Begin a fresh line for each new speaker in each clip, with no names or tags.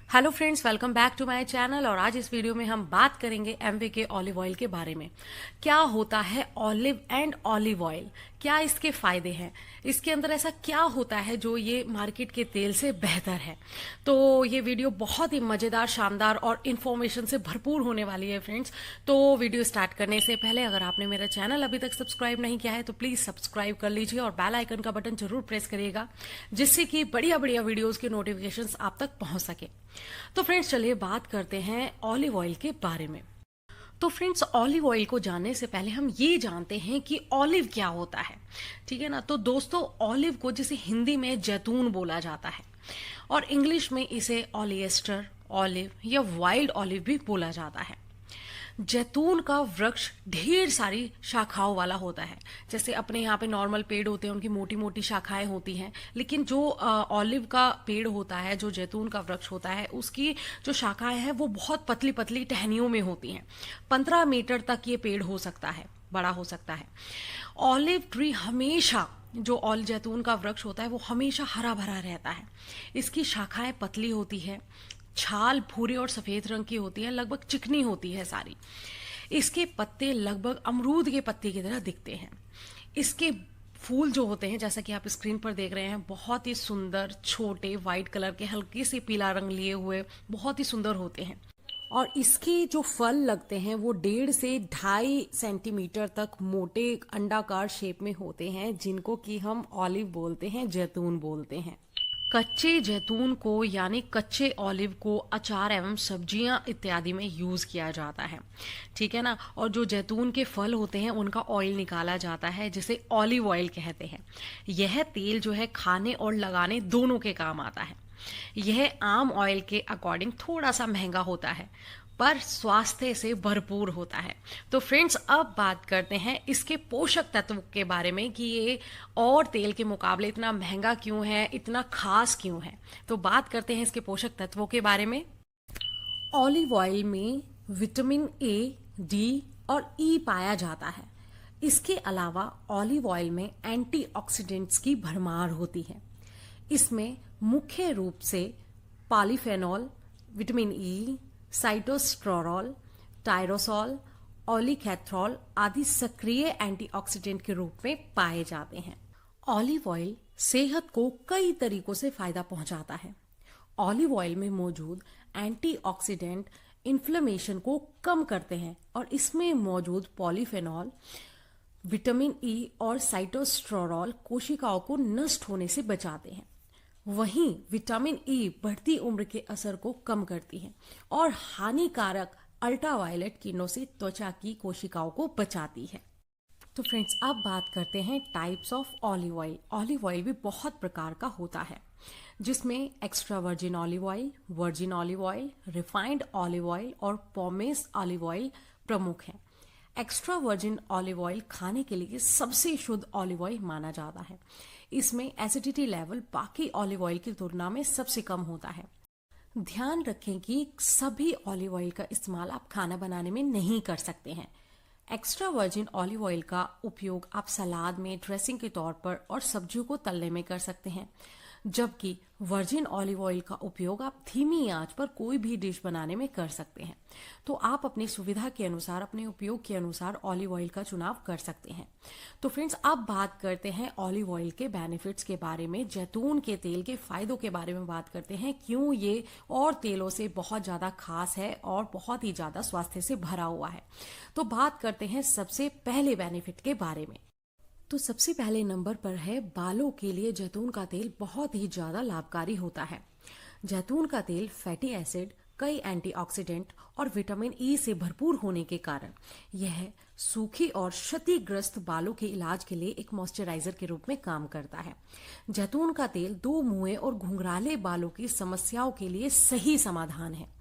Hello friends, welcome back to my channel. और आज इस वीडियो में हम बात करेंगे एमवे के ऑलिव ऑयल के बारे में। क्या होता है ऑलिव एंड ऑलिव ऑयल, क्या इसके फायदे हैं, इसके अंदर ऐसा क्या होता है जो ये मार्केट के तेल से बेहतर है। तो ये वीडियो बहुत ही मजेदार, शानदार और इन्फॉर्मेशन से भरपूर होने वाली है फ्रेंड्स। तो वीडियो स्टार्ट करने से पहले अगर आपने मेरा चैनल अभी तक सब्सक्राइब नहीं किया है तो प्लीज सब्सक्राइब कर लीजिए और बेल आइकन का बटन जरूर प्रेस करिएगा, जिससे कि बढ़िया बढ़िया वीडियोस के नोटिफिकेशंस आप तक पहुंच सके। तो फ्रेंड्स चलिए बात करते हैं ऑलिव ऑयल के बारे में। तो फ्रेंड्स, ऑलिव ऑयल को जानने से पहले हम ये जानते हैं कि ऑलिव क्या होता है। ठीक है ना। तो दोस्तों, ऑलिव को जिसे हिंदी में जैतून बोला जाता है और इंग्लिश में इसे ऑलिएस्टर, ऑलिव या वाइल्ड ऑलिव भी बोला जाता है। जैतून का वृक्ष ढेर सारी शाखाओं वाला होता है। जैसे अपने यहाँ पे नॉर्मल पेड़ होते हैं, उनकी मोटी मोटी शाखाएं होती हैं, लेकिन जो ऑलिव का पेड़ होता है, जो जैतून का वृक्ष होता है, उसकी जो शाखाएं हैं वो बहुत पतली पतली टहनियों में होती हैं। 15 मीटर तक ये पेड़ हो सकता है, बड़ा हो सकता है। ऑलिव ट्री हमेशा, जो ऑल जैतून का वृक्ष होता है वो हमेशा हरा भरा रहता है। इसकी शाखाएं पतली होती है, छाल भूरे और सफेद रंग की होती है, लगभग चिकनी होती है सारी। इसके पत्ते लगभग अमरूद के पत्ते की तरह दिखते हैं। इसके फूल जो होते हैं, जैसा कि आप स्क्रीन पर देख रहे हैं, बहुत ही सुंदर, छोटे, व्हाइट कलर के, हल्के से पीला रंग लिए हुए, बहुत ही सुंदर होते हैं। और इसके जो फल लगते हैं वो 1.5 से 2.5 सेंटीमीटर तक मोटे अंडाकार शेप में होते हैं, जिनको कि हम ऑलिव बोलते हैं, जैतून बोलते हैं। कच्चे जैतून को यानी कच्चे ऑलिव को अचार एवं सब्जियां इत्यादि में यूज किया जाता है। ठीक है ना। और जो जैतून के फल होते हैं उनका ऑयल निकाला जाता है, जिसे ऑलिव ऑयल कहते हैं। यह तेल जो है खाने और लगाने दोनों के काम आता है। यह आम ऑयल के अकॉर्डिंग थोड़ा सा महंगा होता है, पर स्वास्थ्य से भरपूर होता है। तो फ्रेंड्स, अब बात करते हैं इसके पोषक तत्व के बारे में कि ये और तेल के मुकाबले इतना महंगा क्यों है, इतना खास क्यों है। तो बात करते हैं इसके पोषक तत्वों के बारे में। ऑलिव ऑयल में विटामिन ए, डी और ई पाया जाता है। इसके अलावा ऑलिव ऑयल में एंटीऑक्सीडेंट्स की भरमार होती है। इसमें मुख्य रूप से पॉलीफेनॉल, विटामिन ई, साइटोस्टेरॉल, टायरोसोल, ऑलिकैथ्रॉल आदि सक्रिय एंटीऑक्सीडेंट के रूप में पाए जाते हैं। ऑलिव ऑयल सेहत को कई तरीकों से फायदा पहुंचाता है। ऑलिव ऑयल में मौजूद एंटीऑक्सीडेंट इन्फ्लेमेशन को कम करते हैं और इसमें मौजूद पॉलीफेनॉल, विटामिन ई और साइटोस्टेरॉल कोशिकाओं को नष्ट होने से बचाते हैं। वहीं विटामिन ई बढ़ती उम्र के असर को कम करती है और हानिकारक अल्ट्रावायलेट किरणों से त्वचा की कोशिकाओं को बचाती है। तो फ्रेंड्स, अब बात करते हैं types of olive oil. Olive oil भी बहुत प्रकार का होता है, जिसमें extra virgin olive oil, virgin olive oil, refined olive oil और पॉमेस ऑलिव ऑयल प्रमुख हैं। एक्स्ट्रा वर्जिन ऑलिव ऑयल खाने के लिए सबसे शुद्ध ऑलिव ऑयल माना जाता है। इसमें एसिडिटी लेवल बाकी ऑलिव ऑयल की तुलना में सबसे कम होता है। ध्यान रखें कि सभी ऑलिव ऑयल का इस्तेमाल आप खाना बनाने में नहीं कर सकते हैं। एक्स्ट्रा वर्जिन ऑलिव ऑयल का उपयोग आप सलाद में ड्रेसिंग के तौर पर और सब्जियों को तलने में कर सकते हैं, जबकि वर्जिन ऑलिव ऑयल का उपयोग आप धीमी आंच पर कोई भी डिश बनाने में कर सकते हैं। तो आप अपनी सुविधा के अनुसार, अपने उपयोग के अनुसार ऑलिव ऑयल का चुनाव कर सकते हैं। तो फ्रेंड्स, अब बात करते हैं ऑलिव ऑयल के बेनिफिट्स के बारे में, जैतून के तेल के फायदों के बारे में बात करते हैं, क्यों ये और तेलों से बहुत ज्यादा खास है और बहुत ही ज्यादा स्वास्थ्य से भरा हुआ है। तो बात करते हैं सबसे पहले बेनिफिट के बारे में। तो सबसे पहले नंबर पर है, बालों के लिए जैतून का तेल बहुत ही ज्यादा लाभकारी होता है। जैतून का तेल फैटी एसिड, कई एंटीऑक्सीडेंट और विटामिन ई से भरपूर होने के कारण यह सूखी और क्षतिग्रस्त बालों के इलाज के लिए एक मॉइस्चराइजर के रूप में काम करता है। जैतून का तेल दो मुंहे और घुंघराले बालों की समस्याओं के लिए सही समाधान है।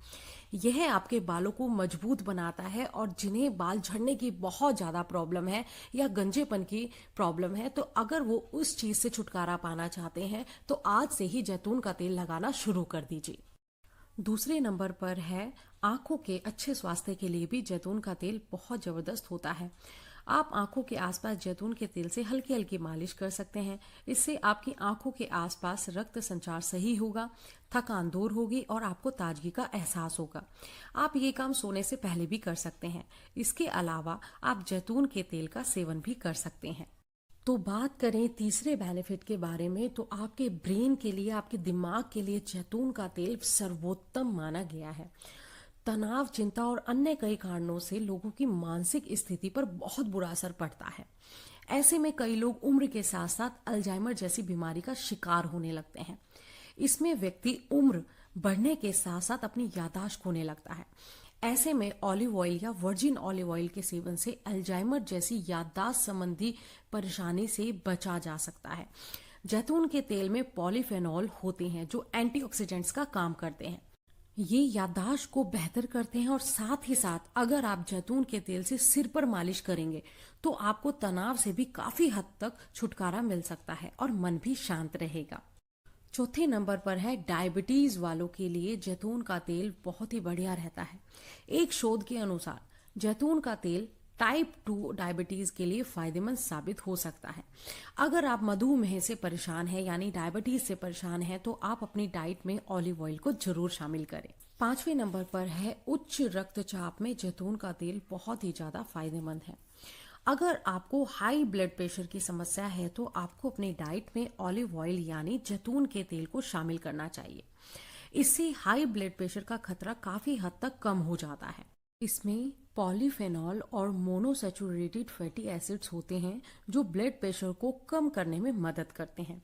यह आपके बालों को मजबूत बनाता है और जिन्हें बाल झड़ने की बहुत ज्यादा प्रॉब्लम है या गंजेपन की प्रॉब्लम है, तो अगर वो उस चीज से छुटकारा पाना चाहते हैं तो आज से ही जैतून का तेल लगाना शुरू कर दीजिए। दूसरे नंबर पर है, आंखों के अच्छे स्वास्थ्य के लिए भी जैतून का तेल बहुत जबरदस्त होता है। आप आंखों के आसपास जैतून के तेल से हल्की हल्की मालिश कर सकते हैं। इससे आपकी आंखों के आसपास रक्त संचार सही होगा, थकान दूर होगी और आपको ताजगी का एहसास होगा। आप ये काम सोने से पहले भी कर सकते हैं। इसके अलावा आप जैतून के तेल का सेवन भी कर सकते हैं। तो बात करें तीसरे बेनिफिट के बारे में, तो आपके ब्रेन के लिए, आपके दिमाग के लिए जैतून का तेल सर्वोत्तम माना गया है। तनाव, चिंता और अन्य कई कारणों से लोगों की मानसिक स्थिति पर बहुत बुरा असर पड़ता है। ऐसे में कई लोग उम्र के साथ साथ अल्जाइमर जैसी बीमारी का शिकार होने लगते हैं। इसमें व्यक्ति उम्र बढ़ने के साथ साथ अपनी याददाश्त खोने लगता है। ऐसे में ऑलिव ऑयल या वर्जिन ऑलिव ऑयल के सेवन से अल्जाइमर जैसी याददाश्त संबंधी परेशानी से बचा जा सकता है। जैतून के तेल में पॉलीफेनॉल होते हैं जो एंटीऑक्सीडेंट्स का काम करते हैं। ये याददाश्त को बेहतर करते हैं और साथ ही साथ अगर आप जैतून के तेल से सिर पर मालिश करेंगे तो आपको तनाव से भी काफी हद तक छुटकारा मिल सकता है और मन भी शांत रहेगा। चौथे नंबर पर है डायबिटीज वालों के लिए जैतून का तेल बहुत ही बढ़िया रहता है। एक शोध के अनुसार जैतून का तेल टाइप 2 डायबिटीज के लिए फायदेमंद साबित हो सकता है। अगर आप मधुमेह से परेशान हैं यानी डायबिटीज से परेशान हैं तो आप अपनी डाइट में ऑलिव ऑयल को जरूर शामिल करें। पांचवें नंबर पर है उच्च रक्तचाप में जैतून का तेल बहुत ही ज्यादा फायदेमंद है। अगर आपको हाई ब्लड प्रेशर की समस्या है तो आपको अपनी डाइट में ऑलिव ऑयल यानी जैतून के तेल को शामिल करना चाहिए। इससे हाई ब्लड प्रेशर का खतरा काफी हद तक कम हो जाता है। इसमें पॉलीफेनॉल और मोनोसैचुरेटेड फैटी एसिड्स होते हैं जो ब्लड प्रेशर को कम करने में मदद करते हैं।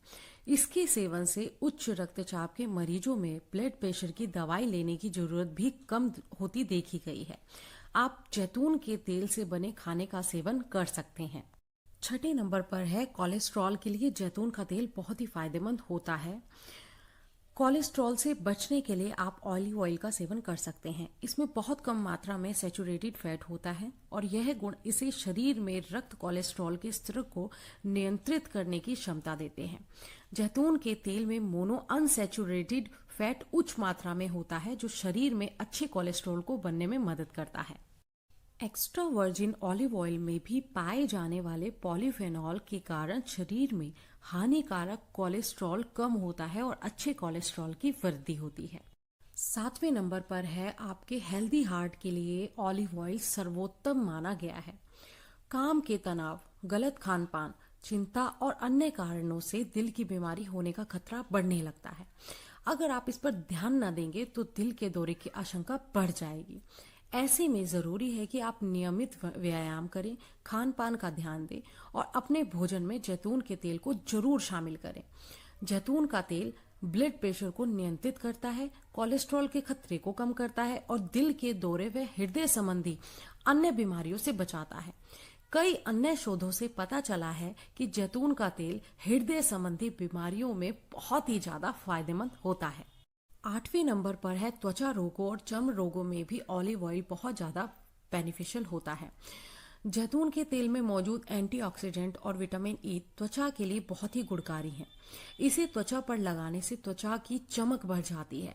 इसके सेवन से उच्च रक्तचाप के मरीजों में ब्लड प्रेशर की दवाई लेने की जरूरत भी कम होती देखी गई है। आप जैतून के तेल से बने खाने का सेवन कर सकते हैं। छठे नंबर पर है कोलेस्ट्रॉल के लिए जैतून का तेल बहुत ही फायदेमंद होता है। कोलेस्ट्रॉल से बचने के लिए आप ऑलिव ऑयल का सेवन कर सकते हैं। इसमें बहुत कम मात्रा में सैचुरेटेड फैट होता है और यह गुण इसे शरीर में रक्त कोलेस्ट्रॉल के स्तर को नियंत्रित करने की क्षमता देते हैं। जैतून के तेल में मोनो अनसैचुरेटेड फैट उच्च मात्रा में होता है जो शरीर में अच्छे कोलेस्ट्रॉल को बनने में मदद करता है। एक्स्ट्रा वर्जिन ऑलिव ऑयल में भी पाए जाने वाले पॉलीफेनॉल के कारण शरीर में हानिकारक कोलेस्ट्रॉल कम होता है और अच्छे कोलेस्ट्रॉल की वृद्धि होती है। सातवें नंबर पर है आपके हेल्दी हार्ट के लिए ऑलिव ऑयल सर्वोत्तम माना गया है। काम के तनाव, गलत खान पान, चिंता और अन्य कारणों से दिल की बीमारी होने का खतरा बढ़ने लगता है। अगर आप इस पर ध्यान न देंगे तो दिल के दौरे की आशंका बढ़ जाएगी। ऐसे में जरूरी है कि आप नियमित व्यायाम करें, खान पान का ध्यान दें और अपने भोजन में जैतून के तेल को जरूर शामिल करें। जैतून का तेल ब्लड प्रेशर को नियंत्रित करता है, कोलेस्ट्रॉल के खतरे को कम करता है और दिल के दौरे व हृदय संबंधी अन्य बीमारियों से बचाता है। कई अन्य शोधों से पता चला है कि जैतून का तेल हृदय संबंधी बीमारियों में बहुत ही ज्यादा फायदेमंद होता है। आठवें नंबर पर है त्वचा रोगों और चर्म रोगों में भी ऑलिव ऑयल बहुत ज्यादा बेनिफिशियल होता है। जैतून के तेल में मौजूद एंटीऑक्सीडेंट और विटामिन ई त्वचा के लिए बहुत ही गुणकारी है। इसे त्वचा पर लगाने से त्वचा की चमक बढ़ जाती है।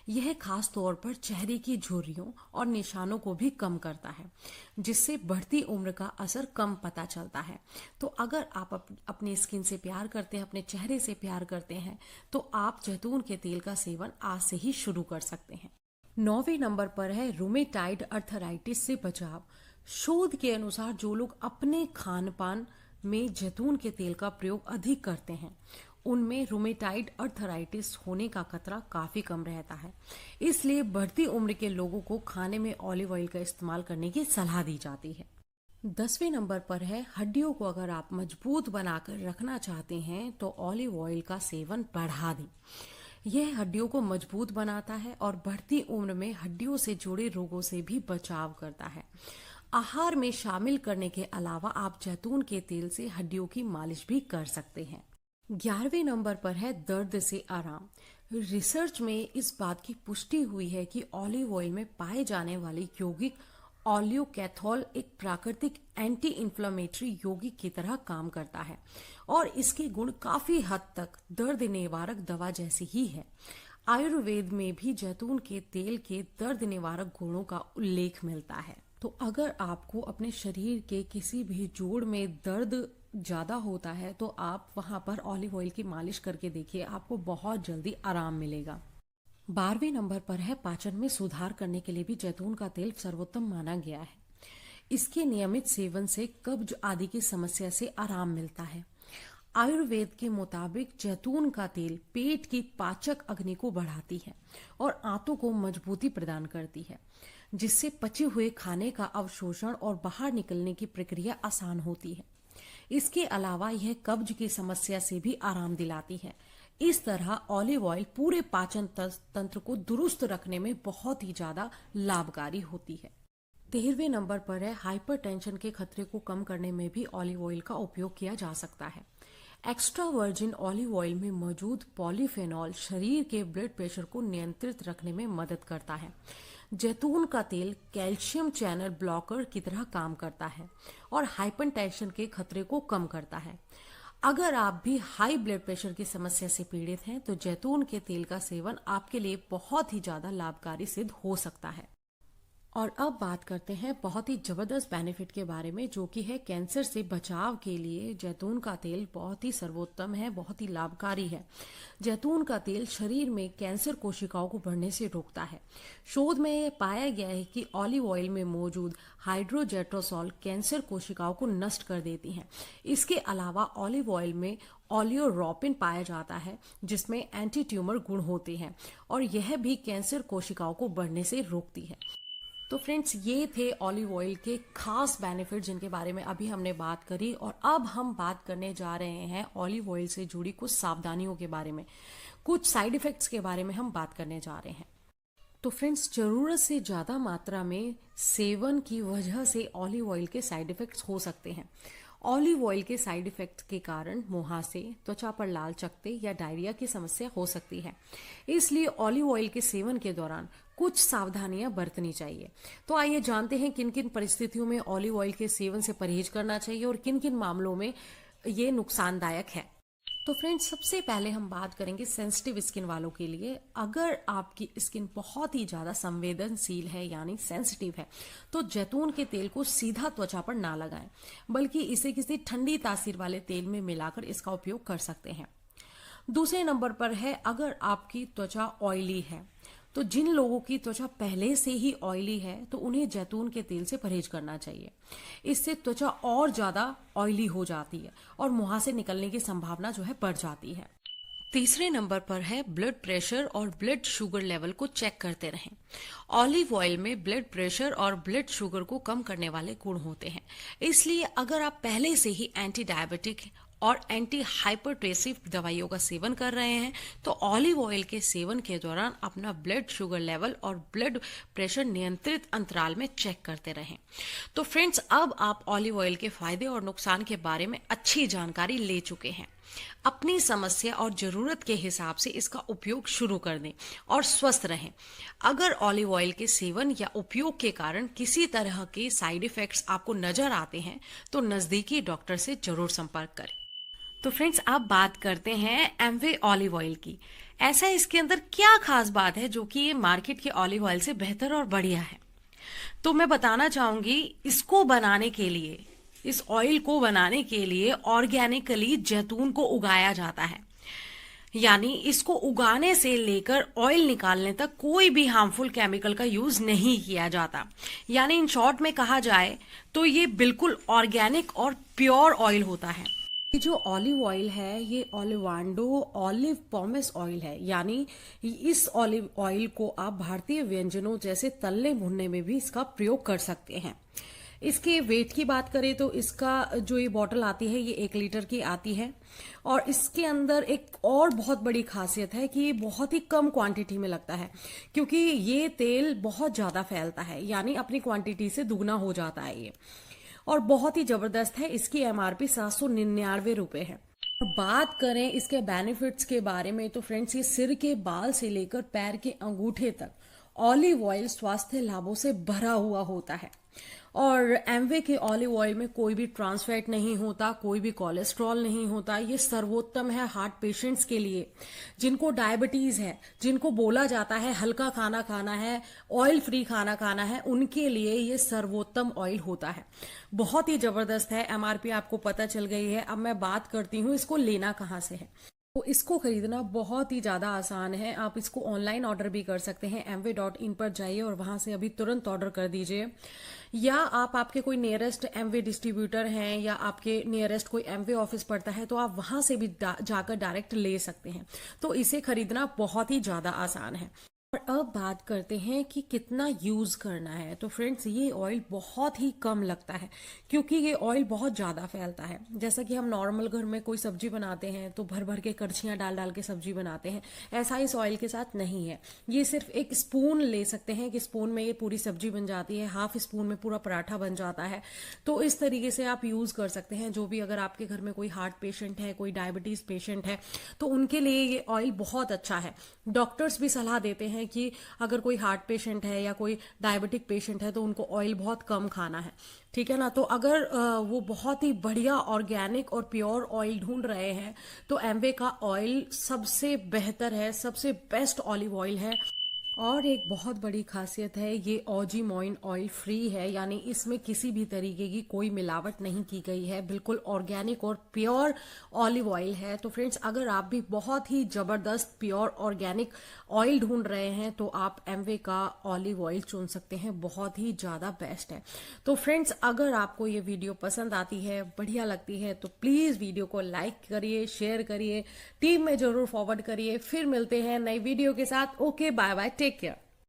यह खास तौर पर चेहरे की झुर्रियों और निशानों को भी कम करता है, जिससे बढ़ती उम्र का असर कम पता चलता है। तो अगर आप अपनी स्किन से प्यार करते हैं, अपने चेहरे से प्यार करते हैं, तो आप जैतून के तेल का सेवन आज से ही शुरू कर सकते हैं। 9वें नंबर पर है रूमेटाइड अर्थराइटिस से बचाव। शोध के अनुसार जो लोग अपने खान पान में जैतून के तेल का प्रयोग अधिक करते हैं उनमें रूमेटाइड अर्थराइटिस होने का खतरा काफी कम रहता है। इसलिए बढ़ती उम्र के लोगों को खाने में ऑलिव ऑयल का इस्तेमाल करने की सलाह दी जाती है। 10वें नंबर पर है हड्डियों को अगर आप मजबूत बनाकर रखना चाहते हैं तो ऑलिव ऑयल का सेवन बढ़ा दें। यह हड्डियों को मजबूत बनाता है और बढ़ती उम्र में हड्डियों से जुड़े रोगों से भी बचाव करता है। आहार में शामिल करने के अलावा आप जैतून के तेल से हड्डियों की मालिश भी कर सकते हैं। 11वें नंबर पर है दर्द से आराम। रिसर्च में इस बात की पुष्टि हुई है कि ऑलिव ऑयल में पाए जाने वाले यौगिक ऑलियोकैथोल एक प्राकृतिक एंटी इंफ्लेमेटरी यौगिक की तरह काम करता है और इसके गुण काफी हद तक दर्द निवारक दवा जैसी ही है। आयुर्वेद में भी जैतून के तेल के दर्द निवारक गुणों का उल्लेख मिलता है। तो अगर आपको अपने शरीर के किसी भी जोड़ में दर्द ज़्यादा होता है तो आप वहाँ पर ऑलिव ऑयल की मालिश करके देखिए, आपको बहुत जल्दी आराम मिलेगा। 12वें नंबर पर है पाचन में सुधार करने के लिए भी जैतून का तेल सर्वोत्तम माना गया है। इसके नियमित सेवन से कब्ज आदि की समस्या से आराम मिलता है। आयुर्वेद के मुताबिक जैतून का तेल पेट की पाचक अग्नि को बढ़ाती है और आंतों को मजबूती प्रदान करती है, जिससे पचे हुए खाने का अवशोषण और बाहर निकलने की प्रक्रिया आसान होती है। इसके अलावा यह कब्ज की समस्या से भी आराम दिलाती है। इस तरह ऑलिव ऑयल पूरे पाचन तंत्र को दुरुस्त रखने में बहुत ही ज्यादा लाभकारी होती है। 13वें नंबर पर है हाइपरटेंशन के खतरे को कम करने में भी ऑलिव ऑयल का उपयोग किया जा सकता है। एक्स्ट्रा वर्जिन ऑलिव ऑयल में मौजूद पॉलीफेनॉल शरीर के ब्लड प्रेशर को नियंत्रित रखने में मदद करता है। जैतून का तेल कैल्शियम चैनल ब्लॉकर की तरह काम करता है और हाइपरटेंशन के खतरे को कम करता है। अगर आप भी हाई ब्लड प्रेशर की समस्या से पीड़ित हैं तो जैतून के तेल का सेवन आपके लिए बहुत ही ज्यादा लाभकारी सिद्ध हो सकता है। और अब बात करते हैं बहुत ही जबरदस्त बेनिफिट के बारे में, जो कि है कैंसर से बचाव के लिए जैतून का तेल बहुत ही सर्वोत्तम है, बहुत ही लाभकारी है। जैतून का तेल शरीर में कैंसर कोशिकाओं को बढ़ने से रोकता है। शोध में यह पाया गया है कि ऑलिव ऑयल में मौजूद हाइड्रोजेट्रोसॉल कैंसर कोशिकाओं को नष्ट कर देती हैं। इसके अलावा ऑलिव ऑयल में ओलियोरोपिन पाया जाता है, जिसमें एंटी ट्यूमर गुण होते हैं और यह भी कैंसर कोशिकाओं को बढ़ने से रोकती है। तो फ्रेंड्स, ये थे ऑलिव ऑयल के खास बेनिफिट जिनके बारे में अभी हमने बात करी। और अब हम बात करने जा रहे हैं ऑलिव ऑयल से जुड़ी कुछ सावधानियों के बारे में, कुछ साइड इफेक्ट्स के बारे में हम बात करने जा रहे हैं। तो फ्रेंड्स, जरूरत से ज्यादा मात्रा में सेवन की वजह से ऑलिव ऑयल के साइड इफेक्ट्स हो सकते हैं। ऑलिव ऑयल के साइड इफेक्ट्स के कारण मुहासे, त्वचा पर लाल चकत्ते या डायरिया की समस्या हो सकती है। इसलिए ऑलिव ऑयल के सेवन के दौरान कुछ सावधानियां बरतनी चाहिए। तो आइए जानते हैं किन किन परिस्थितियों में ऑलिव ऑयल के सेवन से परहेज करना चाहिए और किन किन मामलों में ये नुकसानदायक है। तो फ्रेंड्स, सबसे पहले हम बात करेंगे सेंसिटिव स्किन वालों के लिए। अगर आपकी स्किन बहुत ही ज्यादा संवेदनशील है यानी सेंसिटिव है तो जैतून के तेल को सीधा त्वचा पर ना लगाएं, बल्कि इसे किसी ठंडी तासीर वाले तेल में मिलाकर इसका उपयोग कर सकते हैं। दूसरे नंबर पर है अगर आपकी त्वचा ऑयली है, तो जिन लोगों की त्वचा पहले से ही ऑयली है तो उन्हें जैतून के तेल से परहेज करना चाहिए। इससे त्वचा और ज्यादा ऑयली हो जाती है और मुहासे निकलने की संभावना जो है बढ़ जाती है। तीसरे नंबर पर है ब्लड प्रेशर और ब्लड शुगर लेवल को चेक करते रहें। ऑलिव ऑयल में ब्लड प्रेशर और ब्लड शुगर को कम करने वाले गुण होते हैं। इसलिए अगर आप पहले से ही एंटी डायबिटिक और एंटी हाइपरटेंसिव दवाइयों का सेवन कर रहे हैं तो ऑलिव ऑयल के सेवन के दौरान अपना ब्लड शुगर लेवल और ब्लड प्रेशर नियंत्रित अंतराल में चेक करते रहें। तो फ्रेंड्स, अब आप ऑलिव ऑयल के फायदे और नुकसान के बारे में अच्छी जानकारी ले चुके हैं। अपनी समस्या और जरूरत के हिसाब से इसका उपयोग शुरू कर दें और स्वस्थ रहें। अगर ऑलिव ऑयल के सेवन या उपयोग के कारण किसी तरह के साइड इफेक्ट्स आपको नजर आते हैं तो नजदीकी डॉक्टर से जरूर संपर्क करें। तो फ्रेंड्स, अब बात करते हैं एमवे ऑलिव ऑयल की। ऐसा इसके अंदर क्या खास बात है जो कि ये मार्केट के ऑलिव ऑयल से बेहतर और बढ़िया है? तो मैं बताना चाहूंगी, इसको बनाने के लिए, इस ऑयल को बनाने के लिए ऑर्गेनिकली जैतून को उगाया जाता है। यानी इसको उगाने से लेकर ऑयल निकालने तक कोई भी हार्मफुल केमिकल का यूज नहीं किया जाता। यानी इन शॉर्ट में कहा जाए तो ये बिल्कुल ऑर्गेनिक और प्योर ऑयल होता है। ये जो ऑलिव ऑयल है ये ओलिवांडो ऑलिव पॉमेस ऑयल है। यानी इस ऑलिव ऑयल को आप भारतीय व्यंजनों जैसे तलने भुनने में भी इसका प्रयोग कर सकते हैं। इसके वेट की बात करें तो इसका जो ये बॉटल आती है ये 1 लीटर की आती है और इसके अंदर एक और बहुत बड़ी खासियत है कि ये बहुत ही कम क्वांटिटी में लगता है, क्योंकि ये तेल बहुत ज्यादा फैलता है, यानी अपनी क्वांटिटी से दुगना हो जाता है ये, और बहुत ही जबरदस्त है। इसकी MRP 799 रुपए है। बात करें इसके बेनिफिट्स के बारे में तो फ्रेंड्स, ये सिर के बाल से लेकर पैर के अंगूठे तक ऑलिव ऑयल स्वास्थ्य लाभों से भरा हुआ होता है। और एमवे के ऑलिव ऑयल में कोई भी ट्रांस फैट नहीं होता, कोई भी कोलेस्ट्रॉल नहीं होता। ये सर्वोत्तम है हार्ट पेशेंट्स के लिए, जिनको डायबिटीज है, जिनको बोला जाता है हल्का खाना खाना है, ऑयल फ्री खाना खाना है, उनके लिए ये सर्वोत्तम ऑयल होता है। बहुत ही जबरदस्त है। एमआरपी आपको पता चल गई है। अब मैं बात करती हूँ इसको लेना कहाँ से है। तो इसको खरीदना बहुत ही ज़्यादा आसान है। आप इसको ऑनलाइन ऑर्डर भी कर सकते हैं। amway.in पर जाइए और वहां से अभी तुरंत ऑर्डर कर दीजिए, या आप आपके कोई नियरेस्ट एमवे डिस्ट्रीब्यूटर हैं या आपके नियरेस्ट कोई एमवे ऑफिस पड़ता है तो आप वहां से भी जाकर डायरेक्ट ले सकते हैं। तो इसे खरीदना बहुत ही ज़्यादा आसान है। और अब बात करते हैं कि कितना यूज करना है। तो फ्रेंड्स, ये ऑयल बहुत ही कम लगता है क्योंकि ये ऑयल बहुत ज्यादा फैलता है। जैसा कि हम नॉर्मल घर में कोई सब्जी बनाते हैं तो भर भर के कड़छियां डाल डाल के सब्जी बनाते हैं, ऐसा इस ऑयल के साथ नहीं है। ये सिर्फ एक स्पून ले सकते हैं कि स्पून में ये पूरी सब्जी बन जाती है, हाफ स्पून में पूरा पराठा बन जाता है। तो इस तरीके से आप यूज कर सकते हैं। जो भी अगर आपके घर में कोई हार्ट पेशेंट है, कोई डायबिटीज पेशेंट है, तो उनके लिए ये ऑयल बहुत अच्छा है। डॉक्टर्स भी सलाह देते हैं कि अगर कोई हार्ट पेशेंट है या कोई डायबिटिक पेशेंट है तो उनको ऑयल बहुत कम खाना है, ठीक है ना। तो अगर वो बहुत ही बढ़िया ऑर्गेनिक और प्योर ऑयल ढूंढ रहे हैं तो एमवे का ऑयल सबसे बेहतर है, सबसे बेस्ट ऑलिव ऑयल है। और एक बहुत बड़ी खासियत है, ये ओजीमोइन ऑयल फ्री है, यानी इसमें किसी भी तरीके की कोई मिलावट नहीं की गई है। बिल्कुल ऑर्गेनिक और प्योर ऑलिव ऑयल है। तो फ्रेंड्स, अगर आप भी बहुत ही जबरदस्त प्योर ऑर्गेनिक ऑयल ढूंढ रहे हैं तो आप एमवे का ऑलिव ऑयल चुन सकते हैं, बहुत ही ज्यादा बेस्ट है। तो फ्रेंड्स, अगर आपको ये वीडियो पसंद आती है, बढ़िया लगती है, तो प्लीज वीडियो को लाइक करिए, शेयर करिए, टीम में जरूर फॉरवर्ड करिए। फिर मिलते हैं नई वीडियो के साथ। Okay, bye bye, take care.